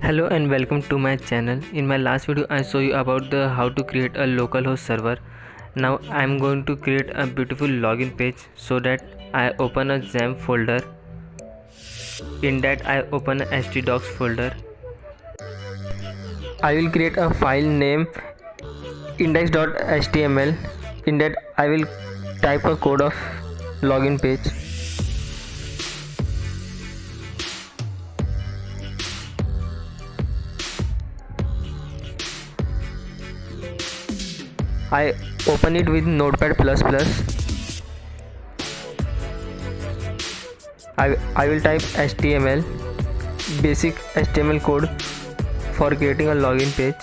Hello and welcome to my channel. In my last video I show you about the how to create a localhost server. Now I am going to create a beautiful login page. So that I open a XAMPP folder. In that I open a htdocs folder. I will create a file name index.html. In that I will type a code of login page. I open it with Notepad++. I will type HTML, basic HTML code for creating a login page.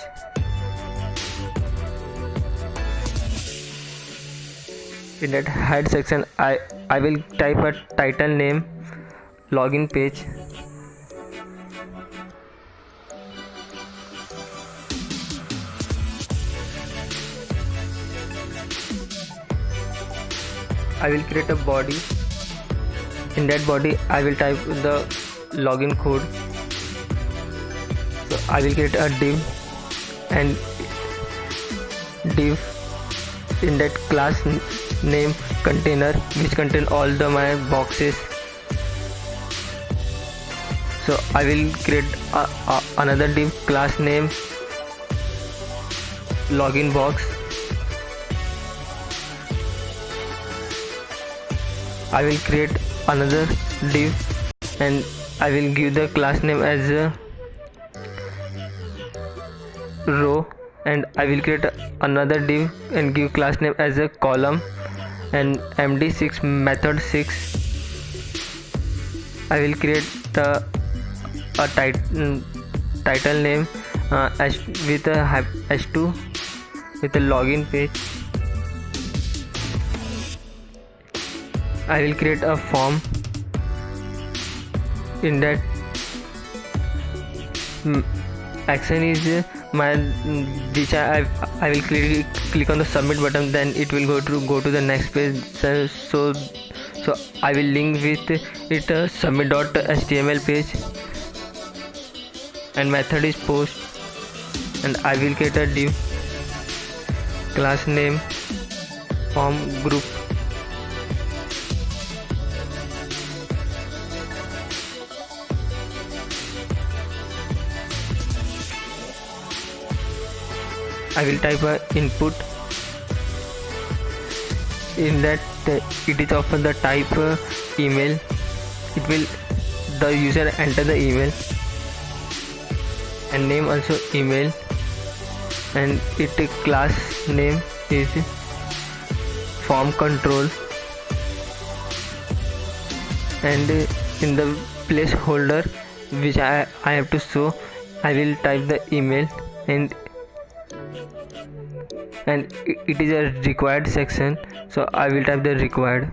In that head section, I will type a title name, login page. I will create a body. In that body I will type the login code. So I will create a div and div in that class name container which contain all my boxes. So I will create another div class name login box. I will create another div and I will give the class name as a row, and I will create another div and give class name as a column and md6 method 6. I will create a title name with a h2 with a login page. I will create a form. In that action is my which I will click on the submit button, then it will go to the next page. So I will link with it a submit.html page and method is post, and I will create a div class name form group. I will type a input. In that it is of the type email. It will the user enter the email and name also email, and it class name is form control, and in the placeholder which I have to show, I will type the email, and it is a required section, so I will type the required.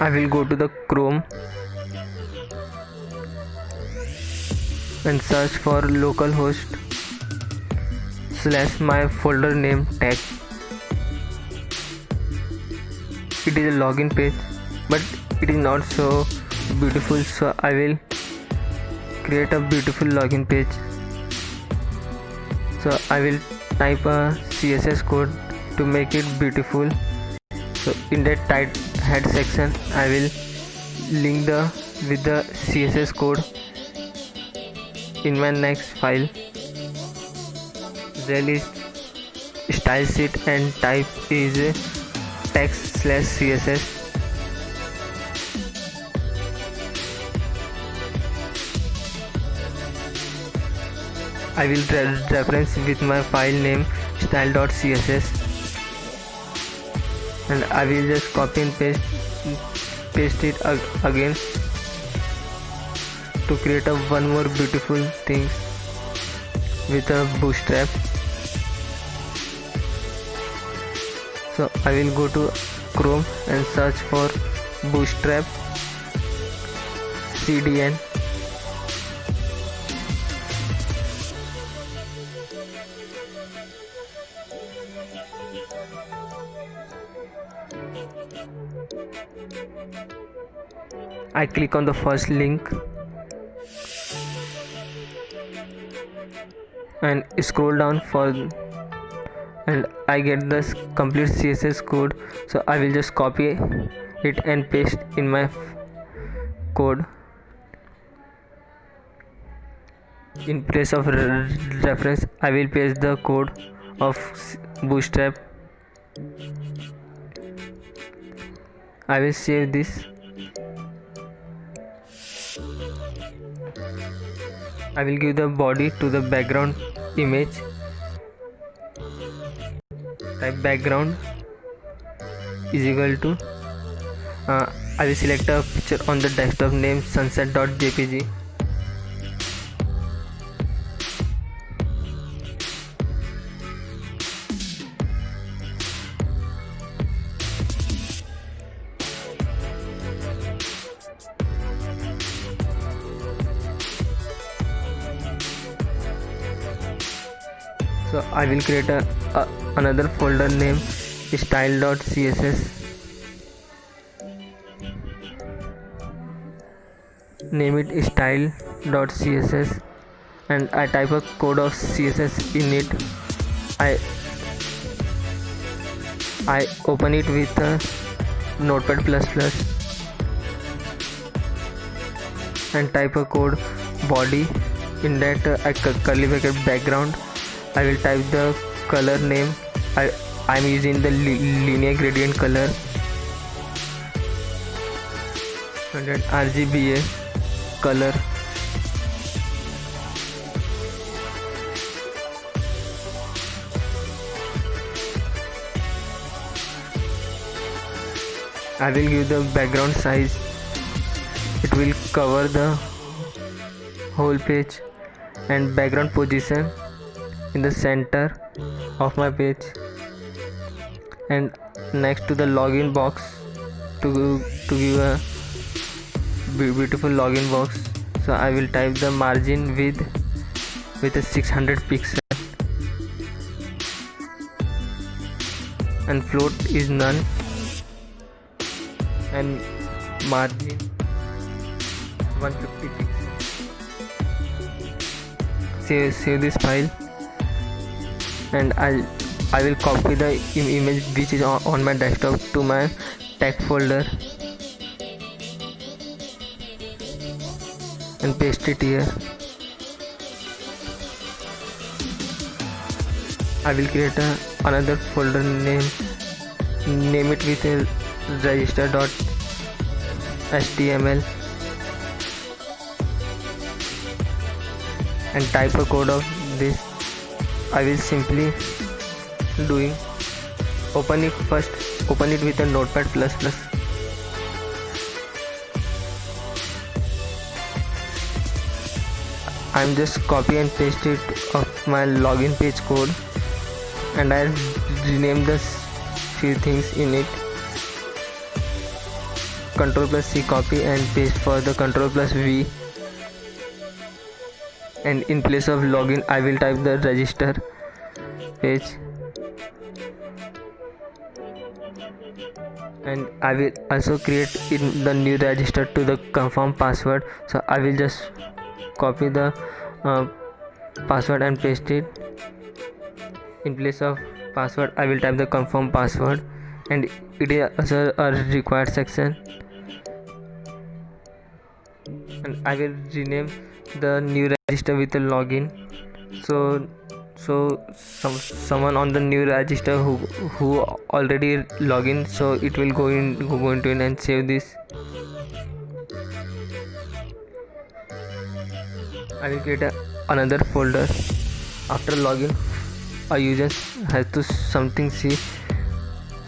I will go to the Chrome and search for localhost / my folder name tag. It is a login page, but it is not so beautiful, so I will create a beautiful login page. So I will type a CSS code to make it beautiful. So in that head section I will link with the CSS code in my next file. There is style sheet and type is text/CSS. I will reference with my file name style.css, and I will just copy and paste it again to create a one more beautiful thing with a bootstrap. So I will go to Chrome and search for bootstrap CDN. I click on the first link and scroll down and I get this complete CSS code. So I will just copy it and paste in my code. In place of reference, I will paste the code of bootstrap. I will save this. I will give the body to the background image. Type background is equal to I will select a picture on the desktop named sunset.jpg. So I will create another folder named style.css. Name it style.css and I type a code of CSS in it. I open it with a Notepad++ and type a code body. In that curly bracket background, I will type the color name. I am using the linear gradient color and then RGBA color. I will give the background size. It will cover the whole page, and background position in the center of my page, and next to the login box to give a beautiful login box. So I will type the margin with a 600 pixel and float is none and margin 150 pixels. Save this file and I will copy the image which is on my desktop to my tag folder and paste it here. I will create another folder name it with a register.html and type a code of this. I will simply open it with a Notepad++. I'm just copy and paste it of my login page code and I'll rename the few things in it. Ctrl plus C, copy and paste for the Ctrl plus V, and in place of login I will type the register page, and I will also create in the new register to the confirm password. So I will just copy the password and paste it. In place of password I will type the confirm password, and it is also a required section, and I will rename the new register with a login. So someone on the new register who already login, so it will go into it and save this. I will create another folder. After login a user has to something see,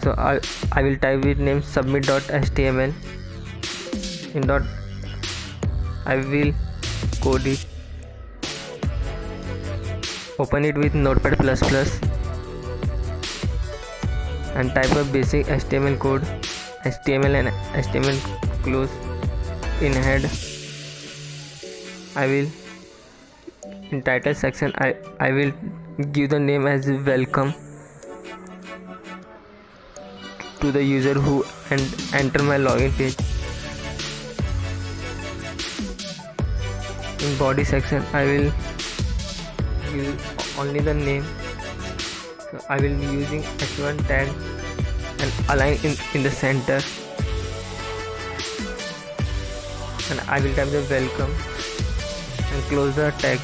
so I will type it name submit.html. In dot I will code it, open it with Notepad++ and type a basic HTML code, HTML and HTML close. In head I will, in title section I will give the name as welcome to the user who enter my login page. In body section I will give only the name, so I will be using h1 tag and align in the center, and I will type the welcome and close the tag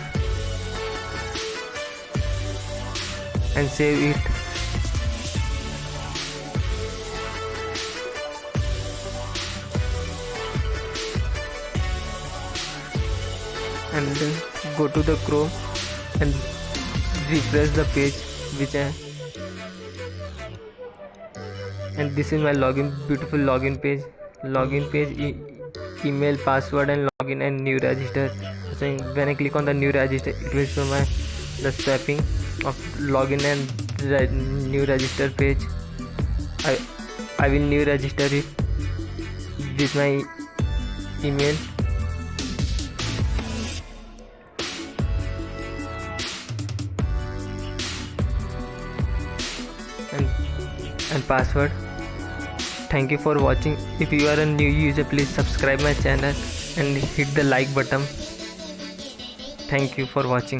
and save it. And then go to the Chrome and refresh the page and this is my beautiful login page. Email, password and login and new register. So when I click on the new register it will show the swapping of login and new register page. I will new register it with my email and password. Thank you for watching. If you are a new user, please subscribe my channel and hit the like button. Thank you for watching.